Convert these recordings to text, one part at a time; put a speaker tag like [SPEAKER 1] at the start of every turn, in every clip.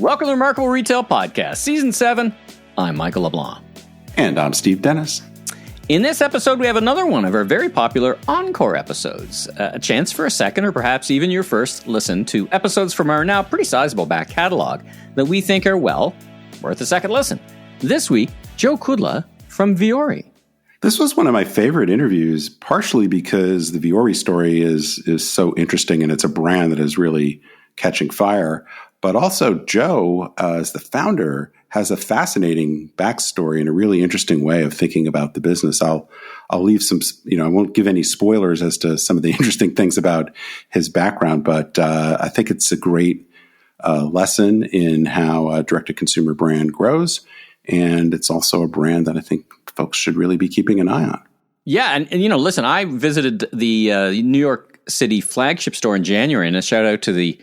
[SPEAKER 1] Welcome to the Remarkable Retail Podcast, Season 7. I'm Michael LeBlanc.
[SPEAKER 2] And I'm Steve Dennis.
[SPEAKER 1] In this episode, we have another one of our very popular encore episodes. A chance for a second or perhaps even your first listen to episodes from our now pretty sizable back catalog that we think are, well, worth a second listen. This week, Joe Kudla from Vuori.
[SPEAKER 2] This was one of my favorite interviews, partially because the Vuori story is so interesting and it's a brand that is really catching fire. But also Joe, as the founder, has a fascinating backstory and a really interesting way of thinking about the business. I'll leave some, I won't give any spoilers as to some of the interesting things about his background, but I think it's a great lesson in how a direct-to-consumer brand grows. And it's also a brand that I think folks should really be keeping an eye on.
[SPEAKER 1] Yeah. And listen, I visited the New York City flagship store in January, and a shout out to the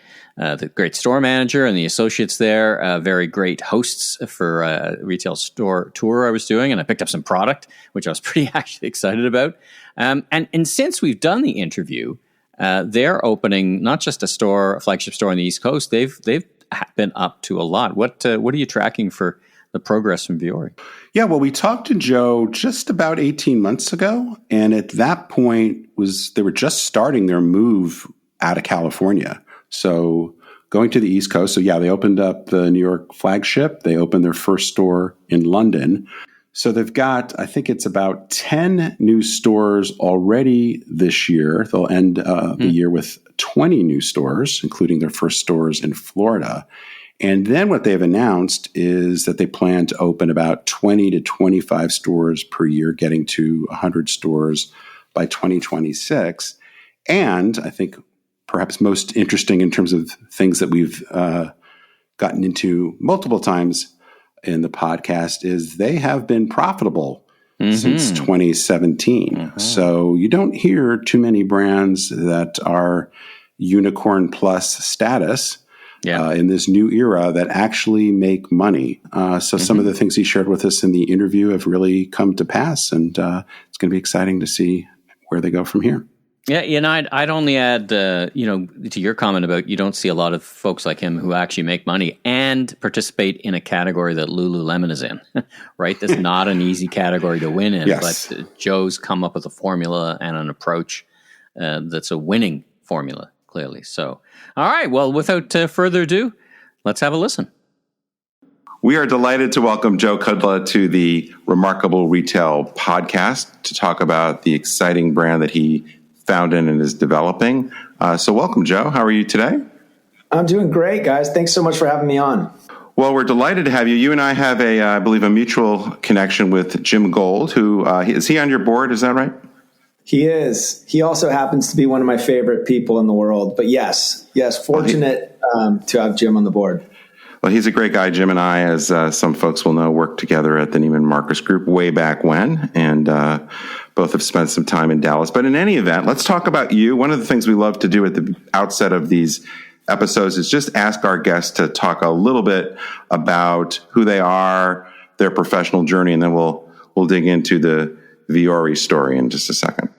[SPEAKER 1] great store manager and the associates there, very great hosts for a retail store tour I was doing. And I picked up some product, which I was pretty actually excited about. And since we've done the interview, they're opening not just a flagship store on the East Coast. They've been up to a lot. What are you tracking for the progress from Vuori?
[SPEAKER 2] Yeah, well, we talked to Joe just about 18 months ago. And at that point they were just starting their move out of California. So going to the East Coast. So yeah, they opened up the New York flagship. They opened their first store in London. So they've got, I think it's about 10 new stores already this year. They'll end the year with 20 new stores, including their first stores in Florida. And then what they've announced is that they plan to open about 20 to 25 stores per year, getting to 100 stores by 2026. And I think perhaps most interesting in terms of things that we've gotten into multiple times in the podcast is they have been profitable since 2017. So you don't hear too many brands that are unicorn plus status in this new era that actually make money. So some of the things he shared with us in the interview have really come to pass, and it's going to be exciting to see where they go from here.
[SPEAKER 1] Yeah, I'd only add, to your comment about you don't see a lot of folks like him who actually make money and participate in a category that Lululemon is in, right? That's not an easy category to win in,
[SPEAKER 2] yes.
[SPEAKER 1] But Joe's come up with a formula and an approach that's a winning formula, clearly. So, all right, well, without further ado, let's have a listen.
[SPEAKER 3] We are delighted to welcome Joe Kudla to the Remarkable Retail Podcast to talk about the exciting brand that he founded and is developing. So welcome, Joe. How are you today?
[SPEAKER 4] I'm doing great, guys. Thanks so much for having me on.
[SPEAKER 3] Well, we're delighted to have you. You and I have I believe, a mutual connection with Jim Gold, who is he on your board? Is that right?
[SPEAKER 4] He is. He also happens to be one of my favorite people in the world. But yes, fortunate to have Jim on the board.
[SPEAKER 3] Well, he's a great guy. Jim and I, as some folks will know, worked together at the Neiman Marcus Group way back when, and both have spent some time in Dallas. But in any event, let's talk about you. One of the things we love to do at the outset of these episodes is just ask our guests to talk a little bit about who they are, their professional journey, and then we'll dig into the Vuori story in just a second.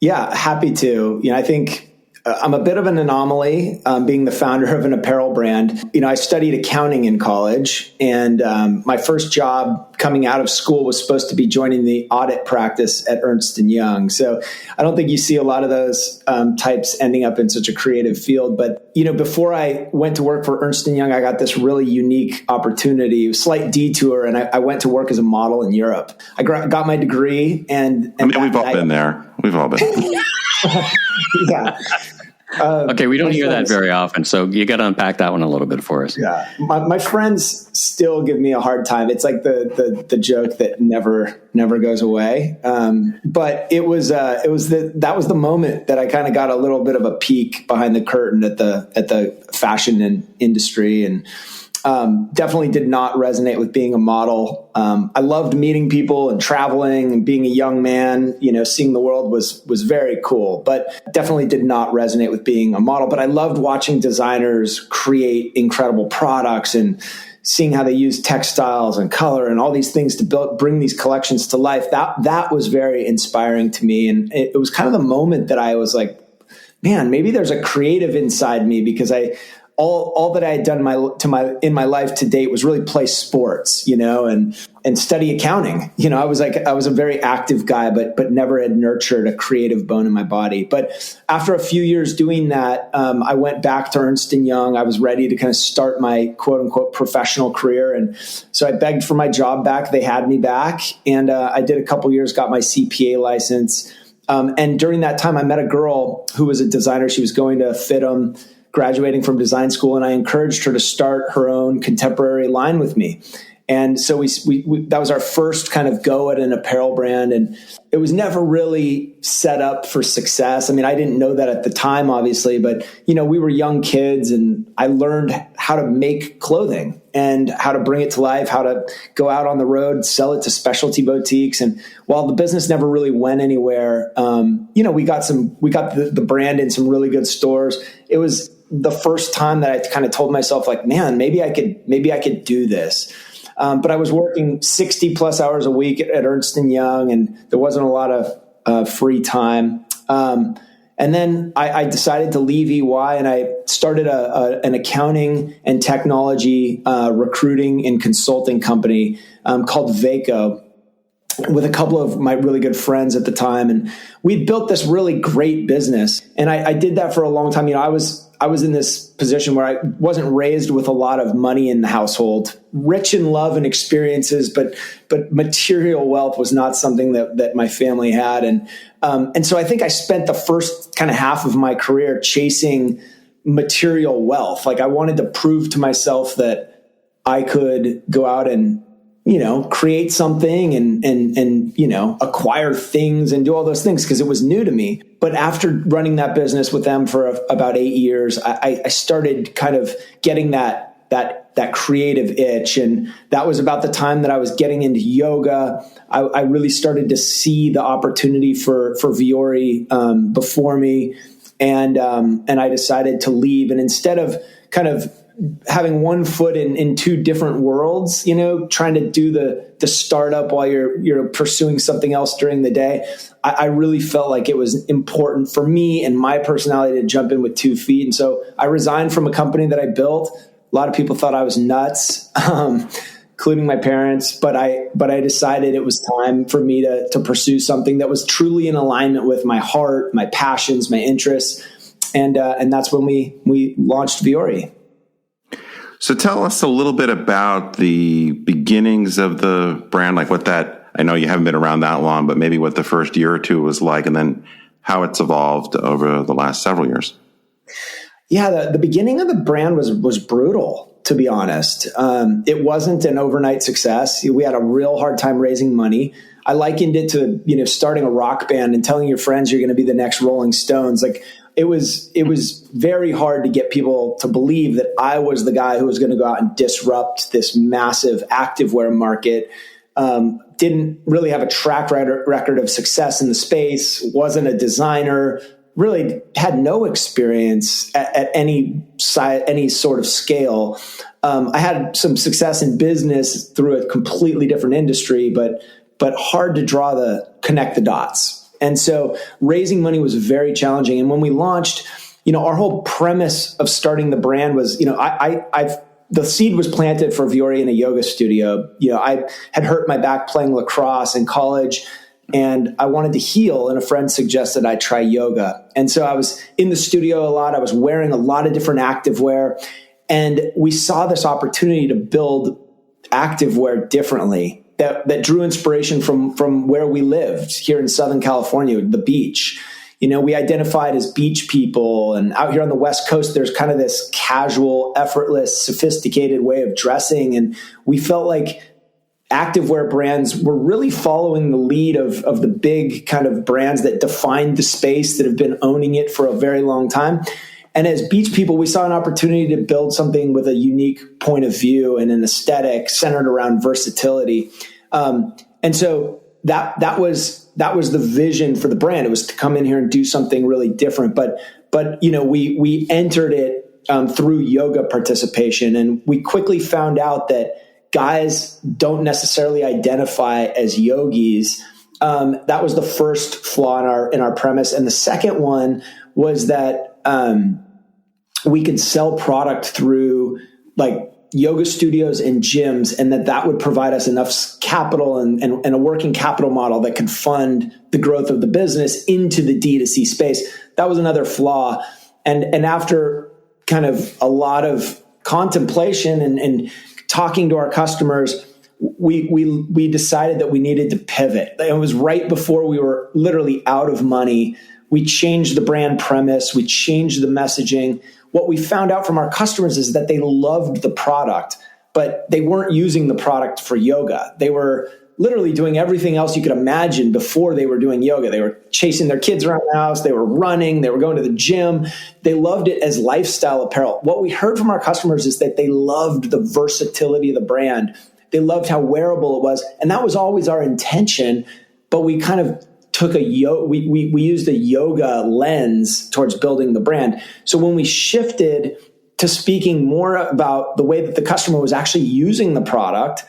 [SPEAKER 4] Yeah, happy to. I think I'm a bit of an anomaly, being the founder of an apparel brand. I studied accounting in college, and my first job coming out of school was supposed to be joining the audit practice at Ernst Young. So I don't think you see a lot of those types ending up in such a creative field. But, before I went to work for Ernst Young, I got this really unique opportunity, a slight detour, and I went to work as a model in Europe. I got my degree, and
[SPEAKER 3] we've all been there. We've all been there.
[SPEAKER 4] Yeah.
[SPEAKER 1] Okay, we don't hear that very often, so you got to unpack that one a little bit for us.
[SPEAKER 4] Yeah, my friends still give me a hard time. It's like the joke that never goes away. But that was the moment that I kind of got a little bit of a peek behind the curtain at the fashion industry, and definitely did not resonate with being a model. I loved meeting people and traveling and being a young man, seeing the world was very cool, but definitely did not resonate with being a model. But I loved watching designers create incredible products and seeing how they use textiles and color and all these things to bring these collections to life. That was very inspiring to me. And it was kind of the moment that I was like, man, maybe there's a creative inside me, because all that I had done in my life to date was really play sports, and study accounting. I was a very active guy, but never had nurtured a creative bone in my body. But after a few years doing that, I went back to Ernst Young. I was ready to kind of start my quote unquote professional career. And so I begged for my job back. They had me back, and I did a couple years, got my CPA license. And during that time, I met a girl who was a designer. She was going to FITM, graduating from design school, and I encouraged her to start her own contemporary line with me. And so we that was our first kind of go at an apparel brand. And it was never really set up for success. I mean, I didn't know that at the time, obviously, but, we were young kids, and I learned how to make clothing and how to bring it to life, how to go out on the road, sell it to specialty boutiques. And while the business never really went anywhere, we got the brand in some really good stores. It was the first time that I kind of told myself, like, man, maybe I could do this. But I was working 60 plus hours a week at Ernst Young, and there wasn't a lot of free time. And then I decided to leave EY, and I started an accounting and technology recruiting and consulting company called Vaco, with a couple of my really good friends at the time. And we built this really great business. And I did that for a long time. I was in this position where I wasn't raised with a lot of money in the household, rich in love and experiences, but material wealth was not something that my family had. And so I think I spent the first kind of half of my career chasing material wealth. Like, I wanted to prove to myself that I could go out and, create something and acquire things and do all those things, because it was new to me. But after running that business with them for about 8 years, I started kind of getting that creative itch. And that was about the time that I was getting into yoga. I really started to see the opportunity for Vuori before me. And I decided to leave. And instead of kind of having one foot in two different worlds, trying to do the startup while you're pursuing something else during the day, I really felt like it was important for me and my personality to jump in with 2 feet. And so I resigned from a company that I built. A lot of people thought I was nuts, including my parents, but I decided it was time for me to pursue something that was truly in alignment with my heart, my passions, my interests. And that's when we launched Vuori.
[SPEAKER 3] So tell us a little bit about the beginnings of the brand, like what that, I know you haven't been around that long, but maybe what the first year or two was like, and then how it's evolved over the last several years.
[SPEAKER 4] Yeah, the beginning of the brand was brutal, to be honest. It wasn't an overnight success. We had a real hard time raising money. I likened it to, starting a rock band and telling your friends you're going to be the next Rolling Stones. Like, it was very hard to get people to believe that I was the guy who was going to go out and disrupt this massive activewear market. Didn't really have a track record of success in the space, wasn't a designer, really had no experience at any sort of scale. I had some success in business through a completely different industry, but hard to connect the dots. And so raising money was very challenging. And when we launched, our whole premise of starting the brand was, the seed was planted for Vuori in a yoga studio. I had hurt my back playing lacrosse in college, and I wanted to heal. And a friend suggested I try yoga. And so I was in the studio a lot. I was wearing a lot of different activewear, and we saw this opportunity to build activewear differently. That drew inspiration from where we lived here in Southern California, the beach. We identified as beach people, and out here on the West Coast, there's kind of this casual, effortless, sophisticated way of dressing. And we felt like activewear brands were really following the lead of the big kind of brands that defined the space, that have been owning it for a very long time. And as beach people, we saw an opportunity to build something with a unique point of view and an aesthetic centered around versatility. And so that was the vision for the brand. It was to come in here and do something really different. But we entered it through yoga participation, and we quickly found out that guys don't necessarily identify as yogis. That was the first flaw in our premise. And the second one was that we could sell product through like yoga studios and gyms, and that would provide us enough capital and a working capital model that could fund the growth of the business into the D2C space. That was another flaw. And after kind of a lot of contemplation and talking to our customers, we decided that we needed to pivot. It was right before we were literally out of money. We changed the brand premise. We changed the messaging. What we found out from our customers is that they loved the product, but they weren't using the product for yoga. They were literally doing everything else you could imagine before they were doing yoga. They were chasing their kids around the house. They were running. They were going to the gym. They loved it as lifestyle apparel. What we heard from our customers is that they loved the versatility of the brand. They loved how wearable it was. And that was always our intention, but we kind of took we used a yoga lens towards building the brand. So when we shifted to speaking more about the way that the customer was actually using the product,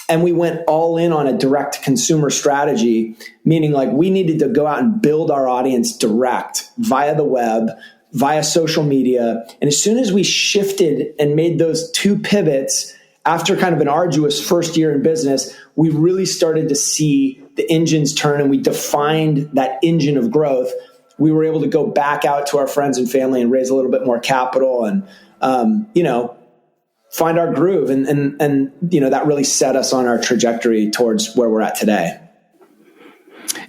[SPEAKER 4] and we went all in on a direct consumer strategy, meaning like we needed to go out and build our audience direct via the web, via social media. And as soon as we shifted and made those two pivots after kind of an arduous first year in business, we really started to see the engines turn, and we defined that engine of growth. We were able to go back out to our friends and family and raise a little bit more capital and, find our groove. And that really set us on our trajectory towards where we're at today.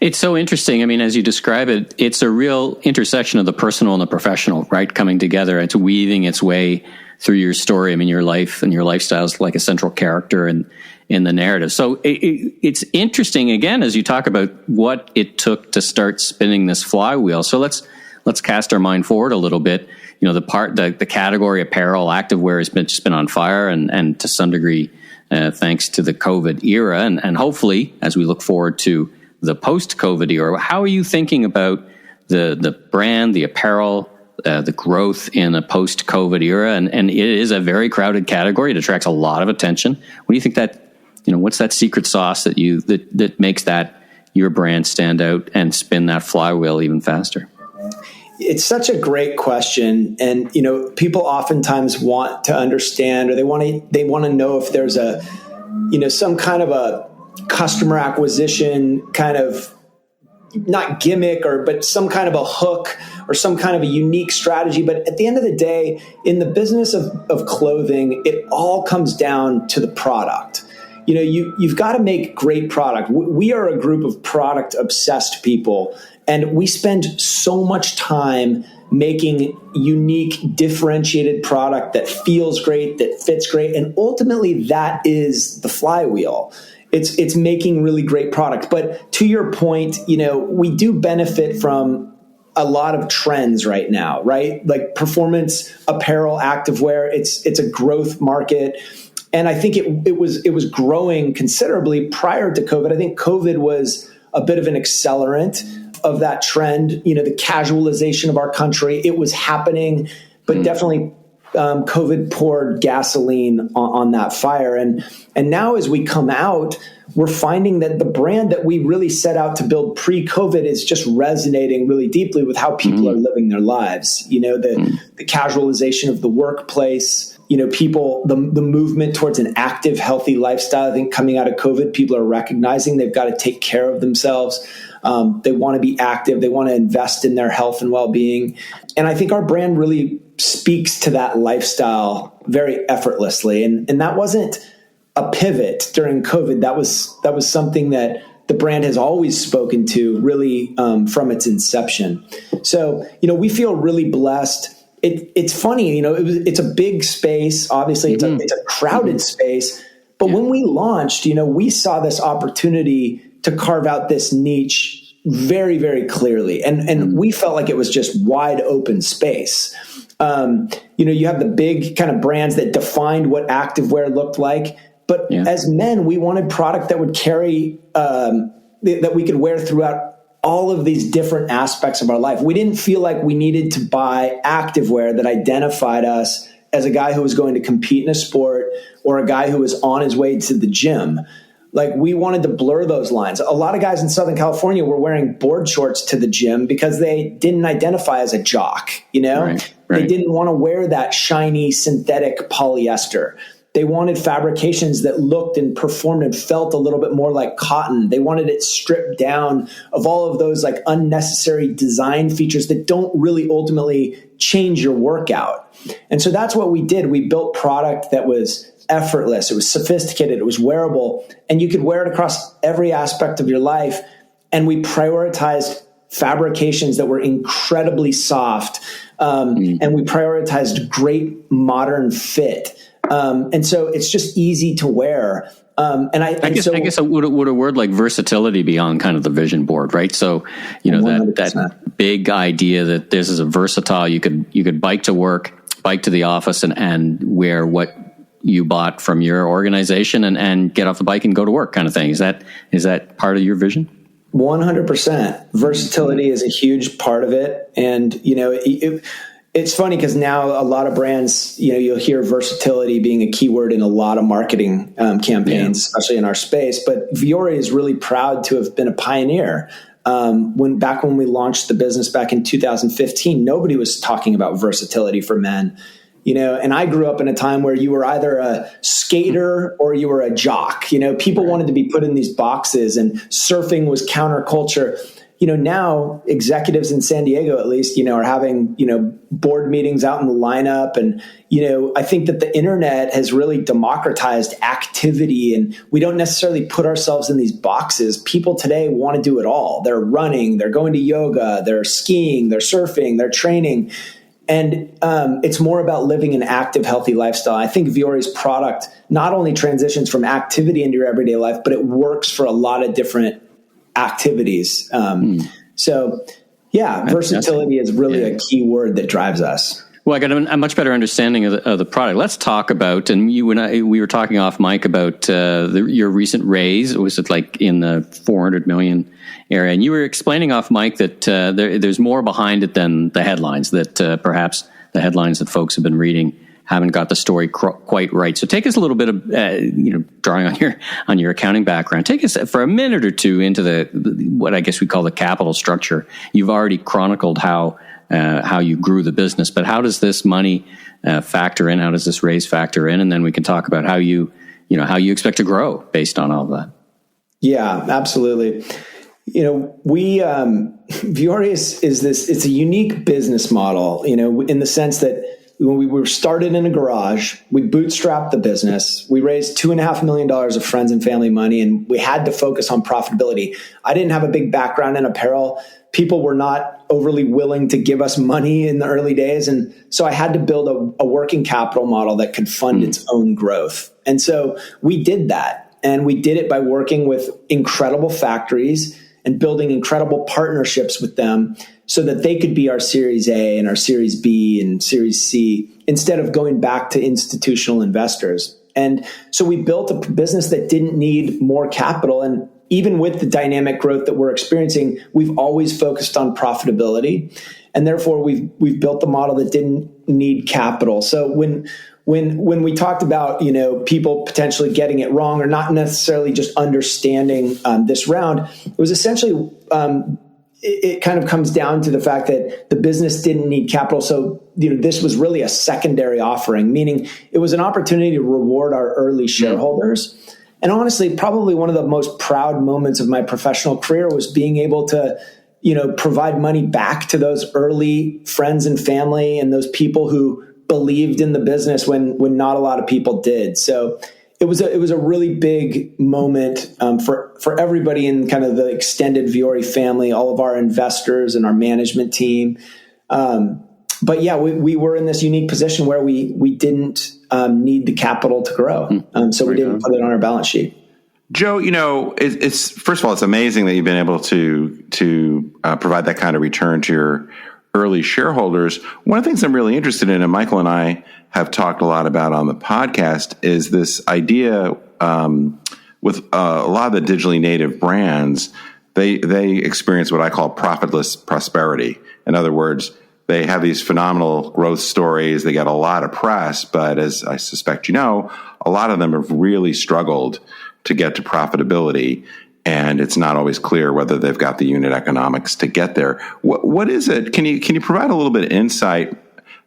[SPEAKER 1] It's so interesting. I mean, as you describe it, it's a real intersection of the personal and the professional, right? Coming together. It's weaving its way through your story. I mean, your life and your lifestyle is like a central character in the narrative. So it's interesting, again, as you talk about what it took to start spinning this flywheel. So let's cast our mind forward a little bit. You know, the category apparel, activewear has just been on fire, and to some degree, thanks to the COVID era, and hopefully as we look forward to the post-COVID era. How are you thinking about the brand, the apparel, the growth in a post-COVID era? And it is a very crowded category. It attracts a lot of attention. What do you think what's that secret sauce that makes that your brand stand out and spin that flywheel even faster?
[SPEAKER 4] It's such a great question. And, people oftentimes want to understand, or they want to know if there's some kind of a customer acquisition kind of, not gimmick, but some kind of a hook or some kind of a unique strategy. But at the end of the day, in the business of clothing, it all comes down to the product. You've got to make great product. We are a group of product obsessed people, and we spend so much time making unique, differentiated product that feels great, that fits great. And ultimately that is the flywheel. It's making really great product. But to your point, we do benefit from a lot of trends right now, right? Like performance apparel, activewear, it's a growth market. And I think it was growing considerably prior to COVID. I think COVID was a bit of an accelerant of that trend, the casualization of our country. It was happening, but definitely COVID poured gasoline on that fire. And now as we come out, we're finding that the brand that we really set out to build pre-COVID is just resonating really deeply with how people are living their lives. The casualization of the workplace, people, the movement towards an active, healthy lifestyle. I think coming out of COVID, people are recognizing they've got to take care of themselves. They want to be active. They want to invest in their health and well-being. And I think our brand really speaks to that lifestyle very effortlessly. And that wasn't a pivot during COVID. That was something that the brand has always spoken to really from its inception. So, we feel really blessed. It's funny, it's a big space. Obviously, it's a crowded space. But when we launched, we saw this opportunity to carve out this niche very, very clearly. And we felt like it was just wide open space. You have the big kind of brands that defined what activewear looked like. But as men, we wanted product that would carry, that we could wear throughout all of these different aspects of our life. We didn't feel like we needed to buy activewear that identified us as a guy who was going to compete in a sport or a guy who was on his way to the gym. Like, we wanted to blur those lines. A lot of guys in Southern California were wearing board shorts to the gym because they didn't identify as a jock,
[SPEAKER 1] Right.
[SPEAKER 4] They didn't want to wear that shiny synthetic polyester. They wanted fabrications that looked and performed and felt a little bit more like cotton. They wanted it stripped down of all of those like unnecessary design features that don't really ultimately change your workout. And so that's what we did. We built product that was effortless. It was sophisticated. It was wearable, and you could wear it across every aspect of your life. And we prioritized fabrications that were incredibly soft. And we prioritized great modern fit. And so it's just easy to wear. I
[SPEAKER 1] guess would a word like versatility be on kind of the vision board, right? So, that big idea that this is a versatile, you could bike to work, bike to the office and wear what you bought from your organization and get off the bike and go to work kind of thing. Is that part of your vision?
[SPEAKER 4] 100%. Versatility is a huge part of it. And, it's funny because now a lot of brands, you'll hear versatility being a keyword in a lot of marketing campaigns, especially in our space. But Vuori is really proud to have been a pioneer. When we launched the business back in 2015, nobody was talking about versatility for men. And I grew up in a time where you were either a skater or you were a jock. People wanted to be put in these boxes, and surfing was counterculture. Now executives in San Diego, at least, are having, board meetings out in the lineup. And, I think that the internet has really democratized activity, and we don't necessarily put ourselves in these boxes. People today want to do it all. They're running, they're going to yoga, they're skiing, they're surfing, they're training. And it's more about living an active, healthy lifestyle. I think Vuori's product not only transitions from activity into your everyday life, but it works for a lot of different activities. Versatility is really a key word that drives us.
[SPEAKER 1] Well, I got a much better understanding of the product. Let's talk about, and you and I, we were talking off mic about your recent raise. Was it like in the 400 million area? And you were explaining off mic that there's more behind it than the headlines, that perhaps the headlines that folks have been reading haven't got the story quite right. So take us a little bit of, drawing on your accounting background, take us for a minute or two into what I guess we call the capital structure. You've already chronicled how you grew the business, but how does this money factor in? How does this raise factor in? And then we can talk about how you expect to grow based on all of that.
[SPEAKER 4] Yeah, absolutely. Vuori is this, it's a unique business model, in the sense that when we were started in a garage, we bootstrapped the business. We raised $2.5 million of friends and family money, and we had to focus on profitability. I didn't have a big background in apparel. People were not overly willing to give us money in the early days. And so I had to build a working capital model that could fund its own growth. And so we did that. And we did it by working with incredible factories and building incredible partnerships with them so that they could be our Series A and our Series B and Series C instead of going back to institutional investors. And so we built a business that didn't need more capital. And even with the dynamic growth that we're experiencing, we've always focused on profitability. And therefore, we've built the model that didn't need capital. So when we talked about, people potentially getting it wrong or not necessarily just understanding this round, it was essentially, it kind of comes down to the fact that the business didn't need capital. So, this was really a secondary offering, meaning it was an opportunity to reward our early shareholders. And honestly, probably one of the most proud moments of my professional career was being able to, provide money back to those early friends and family and those people who believed in the business when not a lot of people did. So it was a really big moment for everybody in kind of the extended Vuori family, all of our investors and our management team. But yeah, we were in this unique position where we didn't need the capital to grow. So we didn't put it on our balance sheet.
[SPEAKER 3] Joe, it's first of all, it's amazing that you've been able to provide that kind of return to your early shareholders. One of the things I'm really interested in, and Michael and I have talked a lot about on the podcast, is this idea with a lot of the digitally native brands, they experience what I call profitless prosperity. In other words, they have these phenomenal growth stories. They get a lot of press, but as I suspect a lot of them have really struggled to get to profitability. And it's not always clear whether they've got the unit economics to get there. What is it? Can you provide a little bit of insight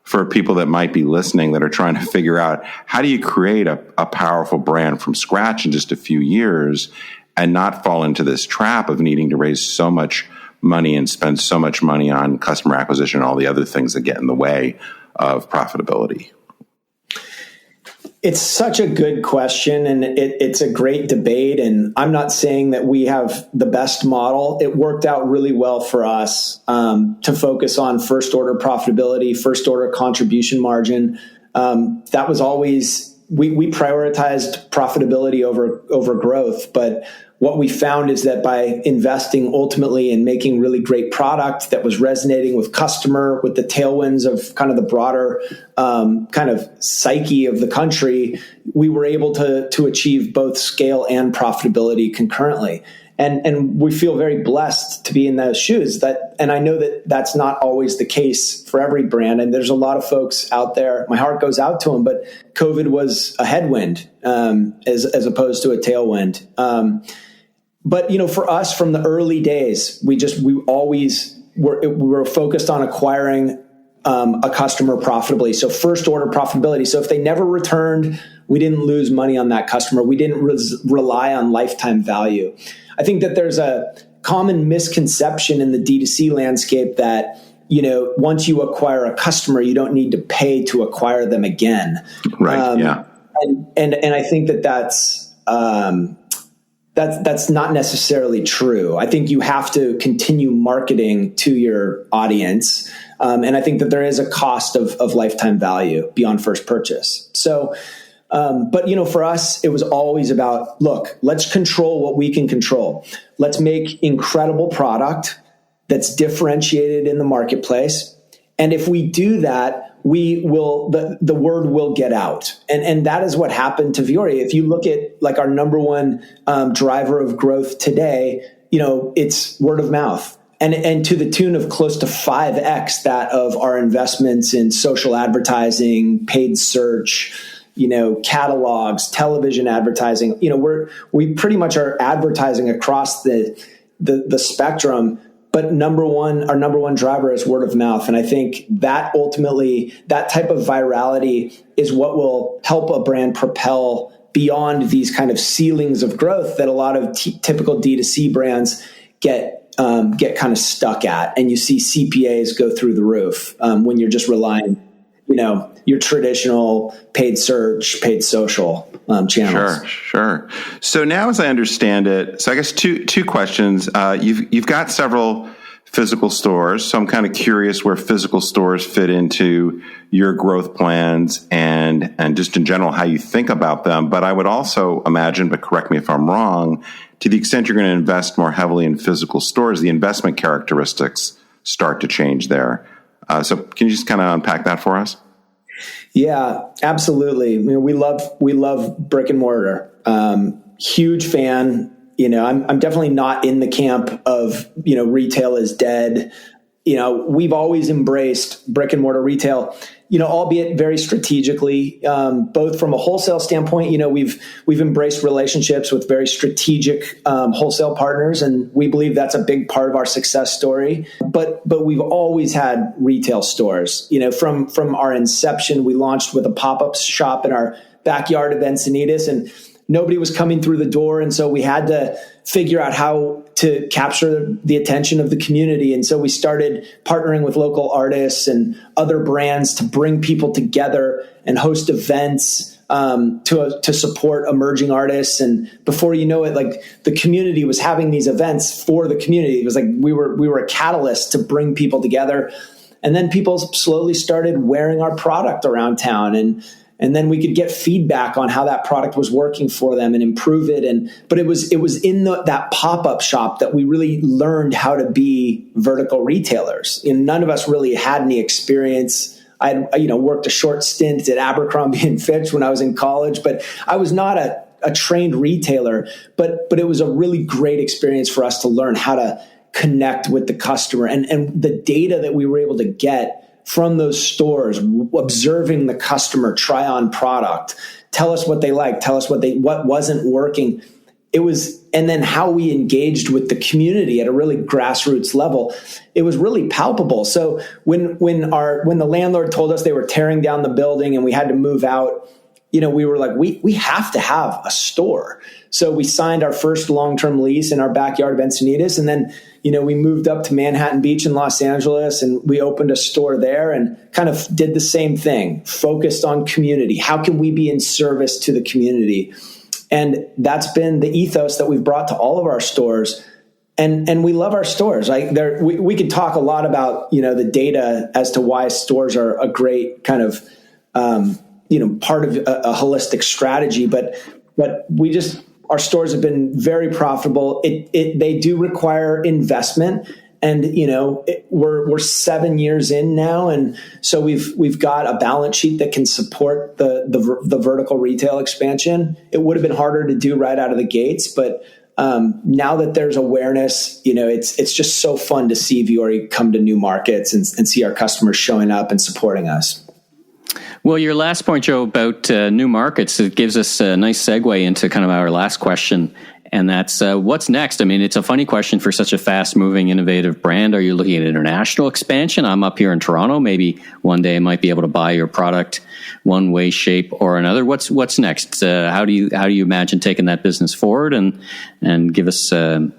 [SPEAKER 3] for people that might be listening that are trying to figure out how do you create a powerful brand from scratch in just a few years and not fall into this trap of needing to raise so much money and spend so much money on customer acquisition and all the other things that get in the way of profitability?
[SPEAKER 4] It's such a good question, and it's a great debate. And I'm not saying that we have the best model. It worked out really well for us to focus on first order profitability, first order contribution margin. That was always, we prioritized profitability over growth. But what we found is that by investing ultimately in making really great product that was resonating with customer, with the tailwinds of kind of the broader kind of psyche of the country, we were able to achieve both scale and profitability concurrently. And we feel very blessed to be in those shoes. And I know that that's not always the case for every brand. And there's a lot of folks out there, my heart goes out to them, but COVID was a headwind as opposed to a tailwind. But, you know, for us from the early days, we always were focused on acquiring a customer profitably. So first order profitability. So if they never returned, we didn't lose money on that customer. We didn't rely on lifetime value. I think that there's a common misconception in the D2C landscape that, you know, once you acquire a customer, you don't need to pay to acquire them again.
[SPEAKER 3] Right. Yeah.
[SPEAKER 4] And I think that's not necessarily true. I think you have to continue marketing to your audience. And I think that there is a cost of lifetime value beyond first purchase. So, but, you know, for us, it was always about, look, let's control what we can control. Let's make incredible product that's differentiated in the marketplace. And if we do that, we will, the word will get out. And that is what happened to Vuori. If you look at like our number one driver of growth today, you know, it's word of mouth. And to the tune of close to 5x that of our investments in social advertising, paid search, you know, catalogs, television advertising. You know, we pretty much are advertising across the spectrum. But our number one driver is word of mouth. And I think that ultimately, that type of virality is what will help a brand propel beyond these kind of ceilings of growth that a lot of typical D2C brands get kind of stuck at. And you see CPAs go through the roof when you're just relying, you know, your traditional paid search, paid social channels.
[SPEAKER 3] Sure. So now, as I understand it, so I guess two questions. You've got several physical stores, so I'm kind of curious where physical stores fit into your growth plans and just in general how you think about them. But I would also imagine, but correct me if I'm wrong, to the extent you're going to invest more heavily in physical stores, the investment characteristics start to change there. So can you just kind of unpack that for us?
[SPEAKER 4] Yeah, absolutely. I mean, we love brick and mortar. Huge fan. You know, I'm definitely not in the camp of, you know, retail is dead. You know, we've always embraced brick and mortar retail, you know, albeit very strategically, both from a wholesale standpoint. You know, we've embraced relationships with very strategic wholesale partners, and we believe that's a big part of our success story. But we've always had retail stores. You know, from our inception, we launched with a pop-up shop in our backyard of Encinitas, and nobody was coming through the door. And so we had to figure out how to capture the attention of the community. And so we started partnering with local artists and other brands to bring people together and host events to support emerging artists. And before you know it, like the community was having these events for the community. It was like we were a catalyst to bring people together. And then people slowly started wearing our product around town, and then we could get feedback on how that product was working for them and improve it. But it was in that pop-up shop that we really learned how to be vertical retailers. And none of us really had any experience. I worked a short stint at Abercrombie & Fitch when I was in college, but I was not a trained retailer. But it was a really great experience for us to learn how to connect with the customer, and the data that we were able to get from those stores, observing the customer try on product, tell us what they like, tell us what wasn't working. and then how we engaged with the community at a really grassroots level, it was really palpable. So when the landlord told us they were tearing down the building and we had to move out, we were like, we have to have a store. So we signed our first long-term lease in our backyard of Encinitas. And then, we moved up to Manhattan Beach in Los Angeles and we opened a store there and kind of did the same thing, focused on community. How can we be in service to the community? And that's been the ethos that we've brought to all of our stores. And we love our stores. We could talk a lot about, the data as to why stores are a great kind of, part of a holistic strategy, but our stores have been very profitable. They do require investment, and we're 7 years in now, and so we've got a balance sheet that can support the vertical retail expansion. It would have been harder to do right out of the gates, but now that there's awareness, it's just so fun to see Vuori come to new markets and see our customers showing up and supporting us.
[SPEAKER 1] Well, your last point, Joe, about new markets, it gives us a nice segue into kind of our last question, and that's what's next? I mean, it's a funny question for such a fast-moving, innovative brand. Are you looking at international expansion? I'm up here in Toronto. Maybe one day I might be able to buy your product one way, shape, or another. What's next? How do you imagine taking that business forward? And give us a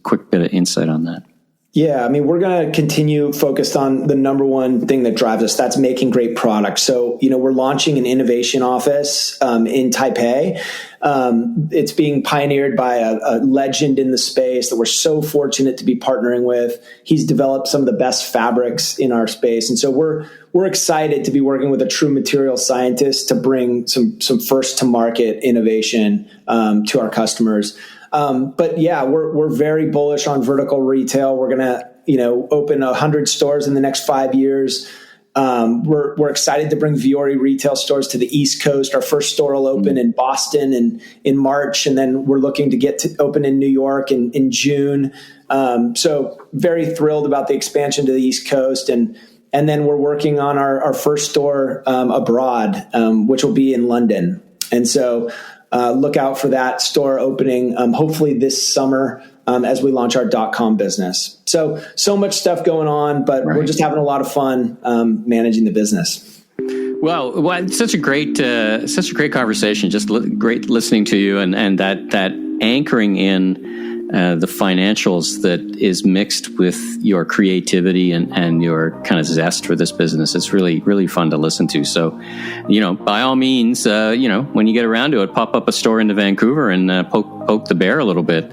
[SPEAKER 1] quick bit of insight on that.
[SPEAKER 4] Yeah, I mean, we're going to continue focused on the number one thing that drives us. That's making great products. So, we're launching an innovation office in Taipei. It's being pioneered by a legend in the space that we're so fortunate to be partnering with. He's developed some of the best fabrics in our space. And so we're excited to be working with a true material scientist to bring some first to market innovation to our customers. But yeah, we're very bullish on vertical retail. We're going to, open 100 stores in the next 5 years. We're excited to bring Vuori retail stores to the East Coast. Our first store will open in Boston in March, and then we're looking to get to open in New York in June. So very thrilled about the expansion to the East Coast, and then we're working on our first store abroad, which will be in London. And so look out for that store opening, hopefully this summer, as we launch our .com business. So much stuff going on, but We're just having a lot of fun managing the business.
[SPEAKER 1] Well, it's such a great conversation. Just great listening to you, and that anchoring in the financials that is mixed with your creativity and your kind of zest for this business. It's really, really fun to listen to. So, by all means, when you get around to it, pop up a store into Vancouver and poke the bear a little bit.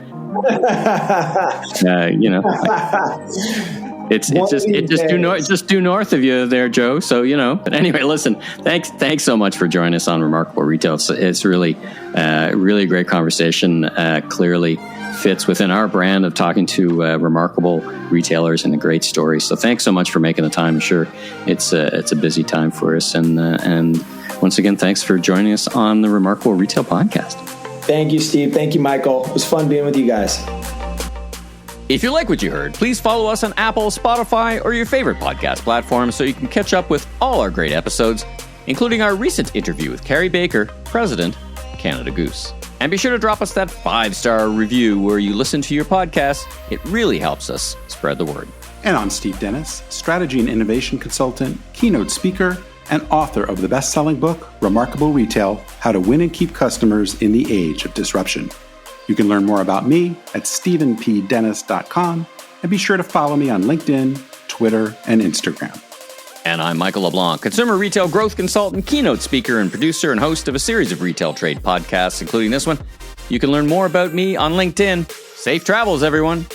[SPEAKER 1] It's just due north of you there, Joe. So, but anyway, listen, thanks so much for joining us on Remarkable Retail. It's really a great conversation. Clearly fits within our brand of talking to remarkable retailers and a great story. So thanks so much for making the time. I'm sure it's a busy time for us. And once again, thanks for joining us on the Remarkable Retail Podcast.
[SPEAKER 4] Thank you, Steve. Thank you, Michael. It was fun being with you guys.
[SPEAKER 1] If you like what you heard, please follow us on Apple, Spotify, or your favorite podcast platform so you can catch up with all our great episodes, including our recent interview with Carrie Baker, President, Canada Goose. And be sure to drop us that 5-star review where you listen to your podcast. It really helps us spread the word.
[SPEAKER 2] And I'm Steve Dennis, strategy and innovation consultant, keynote speaker, and author of the best-selling book, Remarkable Retail, How to Win and Keep Customers in the Age of Disruption. You can learn more about me at stephenpdennis.com, and be sure to follow me on LinkedIn, Twitter, and Instagram.
[SPEAKER 1] And I'm Michael LeBlanc, consumer retail growth consultant, keynote speaker, and producer and host of a series of retail trade podcasts, including this one. You can learn more about me on LinkedIn. Safe travels, everyone.